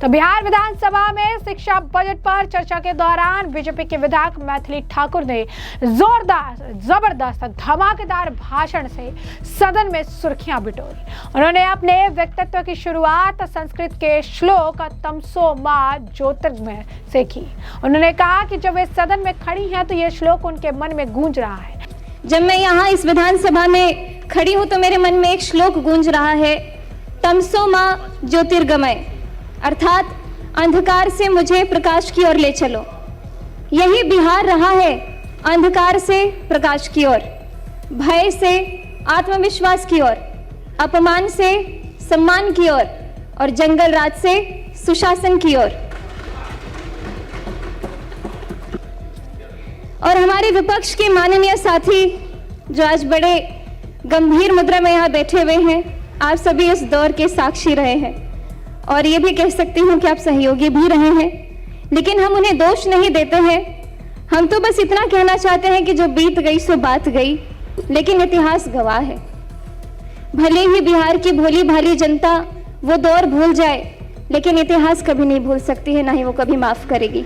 तो बिहार विधानसभा में शिक्षा बजट पर चर्चा के दौरान बीजेपी के विधायक मैथिली ठाकुर ने जोरदार, जबरदस्त, धमाकेदार भाषण से सदन में सुर्खियां बिटोरी। उन्होंने अपने व्यक्तित्व की शुरुआत संस्कृत के श्लोक तमसो मा ज्योतिर्गमय से की। उन्होंने कहा कि जब वे सदन में खड़ी हैं तो ये श्लोक उनके मन में गूंज रहा है। जब मैं यहाँ इस विधानसभा में खड़ी हूँ तो मेरे मन में एक श्लोक गूंज रहा है, तमसो मा ज्योतिर्गमय, अर्थात अंधकार से मुझे प्रकाश की ओर ले चलो। यही बिहार रहा है, अंधकार से प्रकाश की ओर, भय से आत्मविश्वास की ओर, अपमान से सम्मान की ओर और जंगल राज से सुशासन की ओर। और हमारे विपक्ष के माननीय साथी जो आज बड़े गंभीर मुद्रा में यहाँ बैठे हुए हैं, आप सभी इस दौर के साक्षी रहे हैं और ये भी कह सकती हूँ कि आप सहयोगी भी रहे हैं, लेकिन हम उन्हें दोष नहीं देते हैं। हम तो बस इतना कहना चाहते हैं कि जो बीत गई सो बात गई, लेकिन इतिहास गवाह है। भले ही बिहार की भोली भाली जनता वो दौर भूल जाए, लेकिन इतिहास कभी नहीं भूल सकती है, ना ही वो कभी माफ करेगी।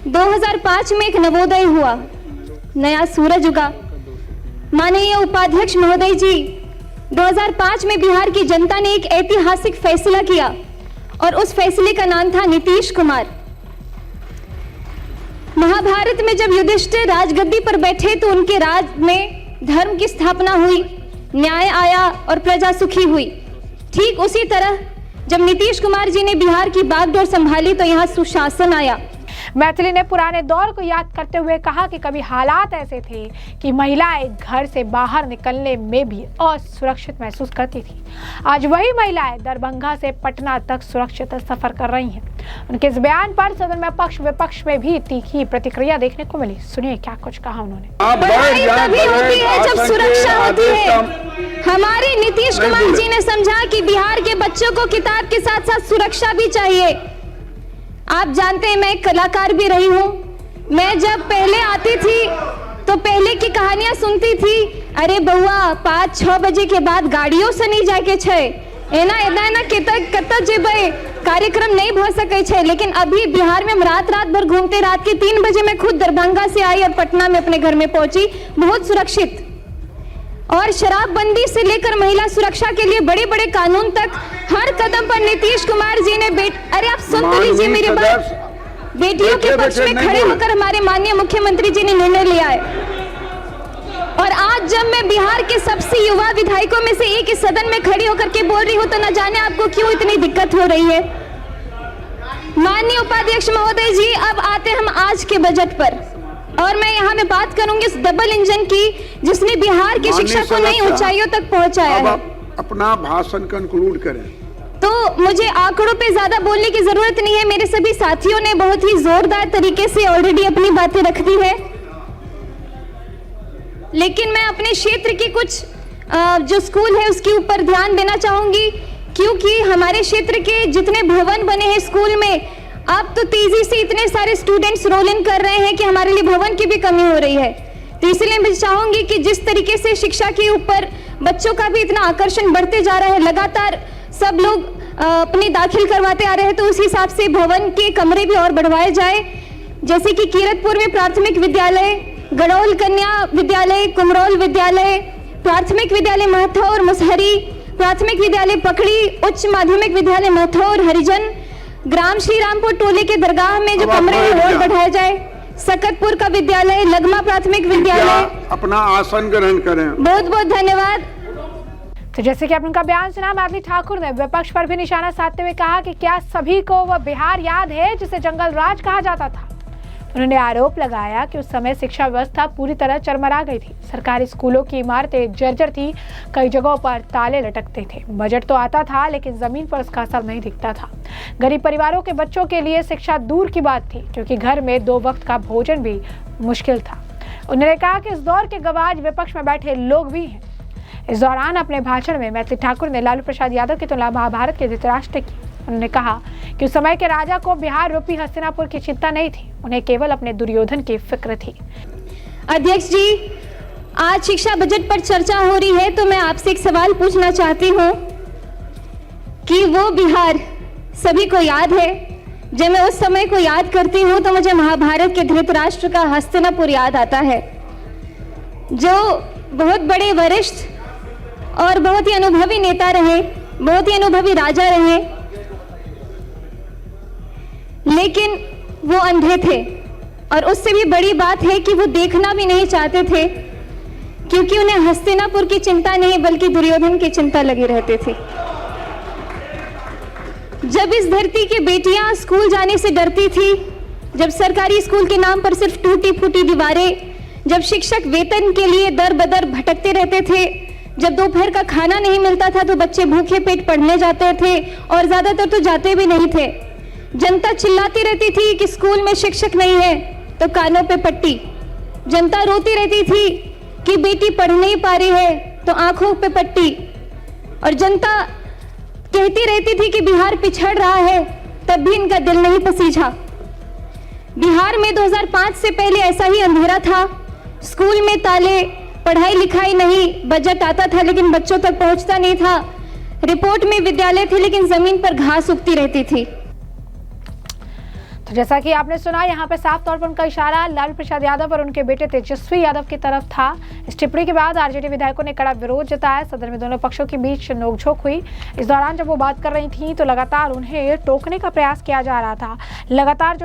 2005 में एक नवोदय हुआ, नया सूरज उगा। माननीय उपाध्यक्ष महोदय जी, 2005 में बिहार की जनता ने एक ऐतिहासिक फैसला किया और उस फैसले का नाम था नीतीश कुमार। महाभारत में जब युधिष्ठिर राजगद्दी पर बैठे तो उनके राज में धर्म की स्थापना हुई, न्याय आया और प्रजा सुखी हुई। ठीक उसी तरह जब नीतीश कुमार जी ने बिहार की बागडोर संभाली तो यहाँ सुशासन आया। मैथिली ने पुराने दौर को याद करते हुए कहा कि कभी हालात ऐसे थे कि महिलाएं घर से बाहर निकलने में भी असुरक्षित महसूस करती थी। आज वही महिलाएं दरभंगा से पटना तक सुरक्षित सफर कर रही हैं। उनके इस बयान पर सदन में पक्ष विपक्ष में भी तीखी प्रतिक्रिया देखने को मिली। सुनिए क्या कुछ कहा उन्होंने। तभी होती है जब सुरक्षा होती है। हमारे नीतीश कुमार जी ने समझा कि बिहार के बच्चों को किताब के साथ साथ सुरक्षा भी चाहिए। आप जानते हैं मैं एक कलाकार भी रही हूँ। मैं जब पहले आती थी तो पहले की कहानियां सुनती थी, अरे बउआ 5-6 बजे के बाद गाड़ियों से नहीं जाके छे, एना एना एना कत जेबे कार्यक्रम नहीं हो सके छे। लेकिन अभी बिहार में हम रात भर घूमते, रात के 3 बजे मैं खुद दरभंगा से आई और पटना में अपने घर में पहुंची, बहुत सुरक्षित। और शराबबंदी से लेकर महिला सुरक्षा के लिए बड़े बड़े कानून तक हर कदम पर नीतीश कुमार जी ने अरे आप सुन तो लीजिए मेरी बात। बेटियों के पक्ष में खड़े होकर हमारे माननीय मुख्यमंत्री जी ने निर्णय लिया है। और आज जब मैं बिहार के सबसे युवा विधायकों में से एक इस सदन में खड़ी होकर के बोल रही हूँ तो न जाने आपको क्यों इतनी दिक्कत हो रही है। माननीय उपाध्यक्ष महोदय जी, अब आते हम आज के बजट पर और मैं यहाँ में बात करूंगी इस डबल इंजन की जिसने बिहार की शिक्षा को नई ऊंचाइयों तक पहुंचाया है। अपना भाषण कंक्लूड करें। तो मुझे आंकड़ों पे ज्यादा बोलने की जरूरत नहीं है, मेरे सभी साथियों ने बहुत ही जोरदार तरीके से ऑलरेडी अपनी बातें रख दी है। लेकिन मैं अपने क्षेत्र की कुछ जो स्कूल है उसके ऊपर ध्यान देना चाहूंगी, क्योंकि हमारे क्षेत्र के जितने भवन बने हैं स्कूल में, अब तो तेजी से इतने सारे स्टूडेंट्स रोल इन कर रहे हैं कि हमारे लिए भवन की भी कमी हो रही है। तो इसलिए मैं चाहूंगी कि जिस तरीके से शिक्षा के ऊपर बच्चों का भी इतना आकर्षण बढ़ते जा रहा है, लगातार सब लोग अपने दाखिल करवाते आ रहे हैं, तो उस हिसाब से भवन के कमरे भी और बढ़वाए जाए। जैसे कि कीरतपुर में प्राथमिक विद्यालय, गड़ौल कन्या विद्यालय, कुमरौल विद्यालय, प्राथमिक विद्यालय महथौर मुसहरी, प्राथमिक विद्यालय पकड़ी, उच्च माध्यमिक विद्यालय महथौर हरिजन, ग्राम श्री रामपुर टोले के दरगाह में जो कमरे हैं और बढ़ाया जाए, सकतपुर का विद्यालय, लगमा प्राथमिक विद्यालय। अपना आसन ग्रहण करें। बहुत बहुत धन्यवाद। तो जैसे कि आपने उनका बयान सुना, मैथिली ठाकुर ने विपक्ष पर भी निशाना साधते हुए कहा कि क्या सभी को वह बिहार याद है जिसे जंगल राज कहा जाता था। उन्होंने आरोप लगाया कि उस समय शिक्षा व्यवस्था पूरी तरह चरमरा गई थी। सरकारी स्कूलों की इमारतें जर्जर थी, कई जगहों पर ताले लटकते थे। बजट तो आता था लेकिन जमीन पर उसका असर नहीं दिखता था। गरीब परिवारों के बच्चों के लिए शिक्षा दूर की बात थी, क्योंकि घर में 2 वक्त का भोजन भी मुश्किल था। उन्होंने कहा कि इस दौर के गवाह विपक्ष में बैठे लोग भी हैं। इस दौरान अपने भाषण में मैथिली ठाकुर ने लालू प्रसाद यादव की तुलना महाभारत के धृतराष्ट्र की। उन्होंने कहा कि उस समय के राजा को बिहार रूपी हस्तिनापुर की चिंता नहीं थी, उन्हें केवल अपने दुर्योधन की फिक्र थी। अध्यक्ष जी, आज शिक्षा बजट पर चर्चा हो रही है तो मैं आपसे एक सवाल पूछना चाहती हूँ कि वो बिहार सभी को याद है। जब मैं उस समय को याद करती हूँ तो मुझे महाभारत के धृतराष्ट्र का हस्तिनापुर याद आता है, जो बहुत बड़े वरिष्ठ और बहुत ही अनुभवी नेता रहे, बहुत ही अनुभवी राजा रहे, लेकिन वो अंधे थे। और उससे भी बड़ी बात है कि वो देखना भी नहीं चाहते थे, क्योंकि उन्हें हस्तिनापुर की चिंता नहीं बल्कि दुर्योधन की चिंता लगी रहती थी। जब इस धरती की बेटियां स्कूल जाने से डरती थी, जब सरकारी स्कूल के नाम पर सिर्फ टूटी फूटी दीवारें, जब शिक्षक वेतन के लिए दर बदर भटकते रहते थे, जब दोपहर का खाना नहीं मिलता था तो बच्चे भूखे पेट पढ़ने जाते थे और ज्यादातर तो जाते भी नहीं थे। जनता चिल्लाती रहती थी कि स्कूल में शिक्षक नहीं है तो कानों पे पट्टी। जनता रोती रहती थी कि बेटी पढ़ नहीं पा रही है तो आंखों पे पट्टी। और जनता कहती रहती थी कि बिहार पिछड़ रहा है, तब भी इनका दिल नहीं पसीजा। बिहार में 2005 से पहले ऐसा ही अंधेरा था। स्कूल में ताले, पढ़ाई लिखाई नहीं, बजट आता था लेकिन बच्चों तक पहुंचता नहीं था। रिपोर्ट में विद्यालय थे लेकिन जमीन पर घास उगती रहती थी। तो जैसा कि आपने सुना, यहाँ पे साफ तौर पर उनका इशारा लालू प्रसाद यादव और उनके बेटे तेजस्वी यादव की तरफ था। इस टिप्पणी के बाद आरजेडी विधायकों ने कड़ा विरोध जताया। सदन में दोनों पक्षों के बीच नोकझोंक हुई। इस दौरान जब वो बात कर रही थी तो लगातार उन्हें टोकने का प्रयास किया जा रहा था। लगातार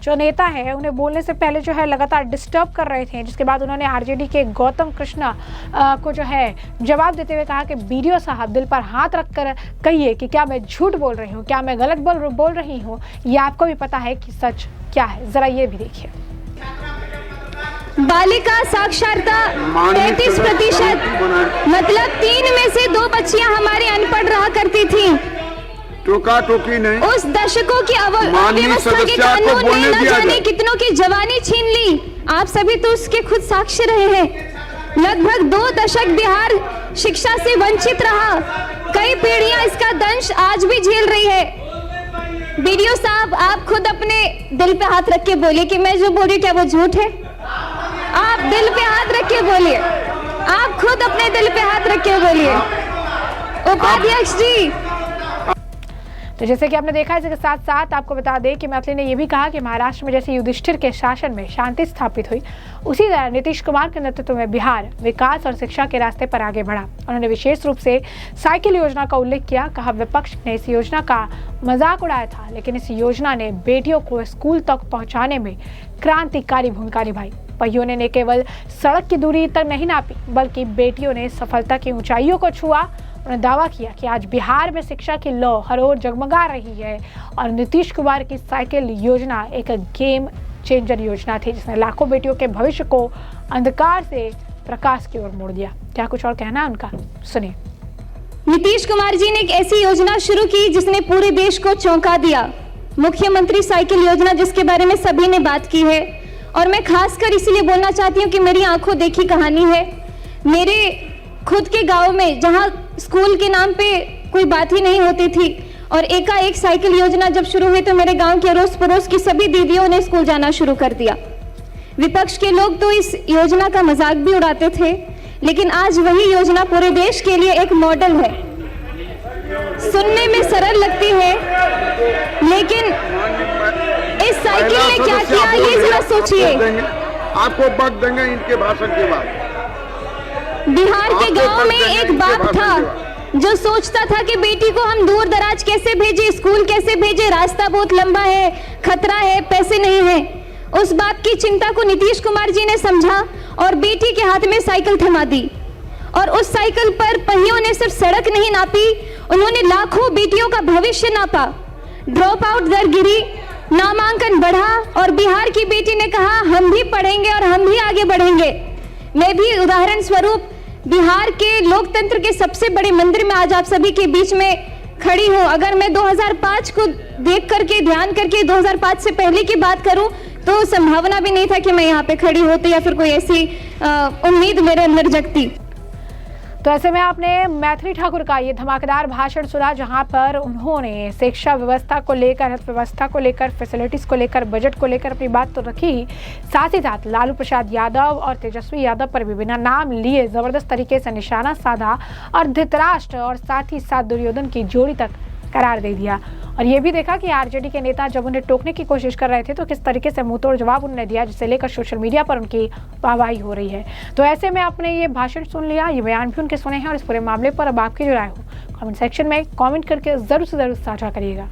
जो नेता है उन्हें बोलने से पहले जो है लगातार डिस्टर्ब कर रहे थे, जिसके बाद उन्होंने आरजेडी के गौतम कृष्णा को जो है जवाब देते हुए कहा कि बीडीओ साहब, दिल पर हाथ रखकर कहिए कि क्या मैं झूठ बोल रही हूँ, क्या मैं गलत बोल रही हूँ, ये आपको भी पता है कि सच क्या है। जरा ये भी देखिए। बालिका साक्षरता 33%, मतलब 3 में से 2 बच्चियां हमारी अनपढ़ रहा करती थी। टोका टोकी नहीं। उस दशकों की अव्यवस्था के कानून ने न जाने कितनों की जवानी छीन ली। आप सभी तो उसके खुद साक्षी रहे हैं। लगभग 2 दशक बिहार शिक्षा से वंचित रहा। कई पीढ़ियां इसका दंश आज भी झेल रही है। बीडीओ साहब, आप खुद अपने दिल पे हाथ रख के बोलिए कि मैं जो बोल रही हूँ क्या वो झूठ है। आप दिल पे हाथ रख के बोलिए, आप खुद अपने दिल पे हाथ रख के बोलिए। उपाध्यक्ष जी, तो जैसे कि आपने देखा, इसके साथ साथ आपको बता दें कि मैथिली ने यह भी कहा कि महाराष्ट्र में जैसे युधिष्ठिर के शासन में शांति स्थापित हुई, उसी तरह नीतीश कुमार के नेतृत्व में बिहार विकास और शिक्षा के रास्ते पर आगे बढ़ा। उन्होंने विशेष रूप से साइकिल योजना का उल्लेख किया। कहा, विपक्ष ने इस योजना का मजाक उड़ाया था, लेकिन इस योजना ने बेटियों को स्कूल तक पहुँचाने में क्रांतिकारी भूमिका निभाई। पहियों ने न केवल सड़क की दूरी तक नहीं नापी, बल्कि बेटियों ने सफलता की ऊंचाइयों को छुआ। उन्होंने दावा किया कि आज बिहार में शिक्षा की लौ हर ओर जगमगा रही है और नीतीश कुमार की साइकिल योजना एक गेम चेंजर योजना थी, जिसने लाखों बेटियों के भविष्य को अंधकार से प्रकाश की ओर मोड़ दिया। क्या कुछ और कहना है उनका, सुनिए। नीतीश कुमार जी ने एक ऐसी योजना शुरू की जिसने पूरे देश को चौंका दिया। मुख्यमंत्री साइकिल योजना, जिसके बारे में सभी ने बात की है, और मैं खासकर इसीलिए बोलना चाहती हूँ कि मेरी आंखों देखी कहानी है। मेरे खुद के गांव में, जहां स्कूल के नाम पे कोई बात ही नहीं होती थी, और एकाएक साइकिल योजना जब शुरू हुई तो मेरे गांव के अड़ोस पड़ोस की सभी दीदियों ने स्कूल जाना शुरू कर दिया। विपक्ष के लोग तो इस योजना का मजाक भी उड़ाते थे, लेकिन आज वही योजना पूरे देश के लिए एक मॉडल है। सुनने में सरल लगती है, लेकिन इस साइकिल ने क्या किया ये जरा सोचिए। आपको वक्त देंगे इनके भाषण के बाद। बिहार के गांव में एक बाप था जो सोचता था कि बेटी को हम दूर दराज कैसे भेजे, स्कूल कैसे भेजे, रास्ता बहुत लंबा है, खतरा है, पैसे नहीं है। उस बाप की चिंता को नीतीश कुमार जी ने समझा और बेटी के हाथ में साइकिल थमा दी। और उस साइकिल पर पहियों ने सिर्फ सड़क नहीं नापी, उन्होंने लाखों बेटियों का भविष्य नापा। ड्रॉप आउट दर गिरी, नामांकन बढ़ा और बिहार की बेटी ने कहा हम भी पढ़ेंगे और हम भी आगे बढ़ेंगे। मैं भी उदाहरण स्वरूप बिहार के लोकतंत्र के सबसे बड़े मंदिर में आज आप सभी के बीच में खड़ी हूँ। अगर मैं 2005 को देख करके, ध्यान करके 2005 से पहले की बात करूं तो संभावना भी नहीं था कि मैं यहाँ पे खड़ी होती या फिर कोई ऐसी उम्मीद मेरे अंदर जगती। तो ऐसे में आपने मैथिली ठाकुर का ये धमाकेदार भाषण सुना, जहां पर उन्होंने शिक्षा व्यवस्था को लेकर, अर्थव्यवस्था को लेकर, फैसिलिटीज को लेकर, बजट को लेकर अपनी बात तो रखी, साथ ही साथ लालू प्रसाद यादव और तेजस्वी यादव पर भी बिना नाम लिए जबरदस्त तरीके से निशाना साधा और धृतराष्ट्र और साथ ही साथ दुर्योधन की जोड़ी तक करार दे दिया। और ये भी देखा कि आरजेडी के नेता जब उन्हें टोकने की कोशिश कर रहे थे तो किस तरीके से मुंहतोड़ जवाब उन्होंने दिया, जिसे लेकर सोशल मीडिया पर उनकी वाहवाही हो रही है। तो ऐसे में आपने ये भाषण सुन लिया, ये बयान भी उनके सुने हैं, और इस पूरे मामले पर अब आपकी जो राय हो कमेंट सेक्शन में कमेंट करके जरूर से जरूर साझा करिएगा।